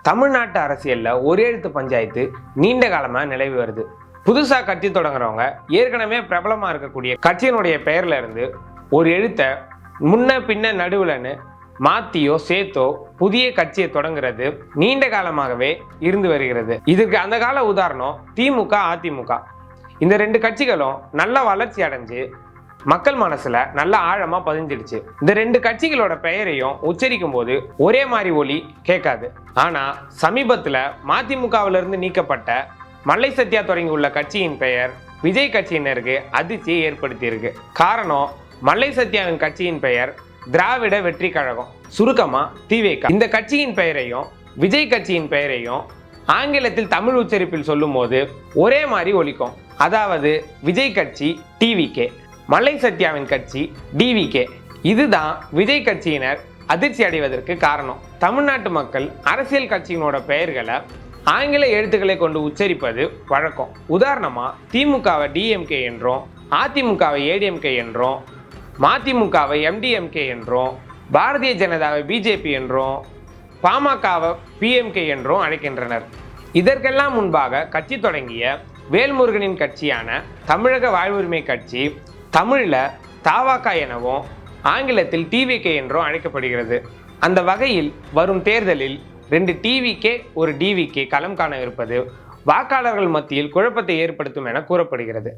தமிழ்நாட்டு அரசியல்ல ஒரு எழுத்து பஞ்சாயத்து நீண்ட காலமா நிலவி வருது. புதுசா கட்சி தொடங்குறவங்க ஏற்கனவே பிரபலமா இருக்கக்கூடிய கட்சியினுடைய பெயர்ல இருந்து ஒரு எழுத்த முன்ன பின்ன நடுவுலன்னு மாத்தியோ சேர்த்தோ புதிய கட்சியை தொடங்குறது நீண்ட காலமாகவே இருந்து வருகிறது. இதுக்கு அந்த கால உதாரணம் திமுக, அதிமுக. இந்த ரெண்டு கட்சிகளும் நல்ல வளர்ச்சி அடைஞ்சு மக்கள் மனசுல நல்ல ஆழமா பதிஞ்சிடுச்சு. இந்த ரெண்டு கட்சிகளோட பெயரையும் உச்சரிக்கும் போது ஒரே மாதிரி ஒலி கேட்காது. ஆனா சமீபத்துல மதிமுகவில இருந்து நீக்கப்பட்ட மல்லை சத்யா தொடங்கி உள்ள கட்சியின் பெயர் விஜய் கட்சியினருக்கு அதிர்ச்சியை ஏற்படுத்தி இருக்கு. காரணம், மல்லை சத்யாவின் கட்சியின் பெயர் திராவிட வெற்றி கழகம், சுருக்கமா திவேக. இந்த கட்சியின் பெயரையும் விஜய் கட்சியின் பெயரையும் ஆங்கிலத்தில் தமிழ் உச்சரிப்பில் சொல்லும் போது ஒரே மாதிரி ஒலிக்கும். அதாவது விஜய் கட்சி டிவிகே, மல்லை சத்யாவின் கட்சி டிவிகே. இதுதான் விஜய் கட்சியினர் அதிர்ச்சி அடைவதற்கு காரணம். தமிழ்நாட்டு மக்கள் அரசியல் கட்சியினோட பெயர்களை ஆங்கில எழுத்துக்களை கொண்டு உச்சரிப்பது வழக்கம். உதாரணமா திமுகவை டிஎம்கே என்றும், அதிமுகவை ஏடிஎம்கே என்றும், மதிமுகவை எம்டிஎம்கே என்றும், பாரதிய ஜனதாவை பிஜேபி என்றும், பாமகவை பிஎம்கே என்றும் அழைக்கின்றனர். இதற்கெல்லாம் முன்பாக கட்சி தொடங்கிய வேல்முருகனின் கட்சியான தமிழக வாழ்வுரிமை கட்சி தமிழ்ல தாவாக எனவும் ஆங்கிலத்தில் டிவிகே என்றும் அழைக்கப்படுகிறது. அந்த வகையில் வரும் தேர்தலில் 2 டிவிகே 1 டிவிகே களம் காண இருப்பது வாக்காளர்கள் மத்தியில் குழப்பத்தை ஏற்படுத்தும் என கூறப்படுகிறது.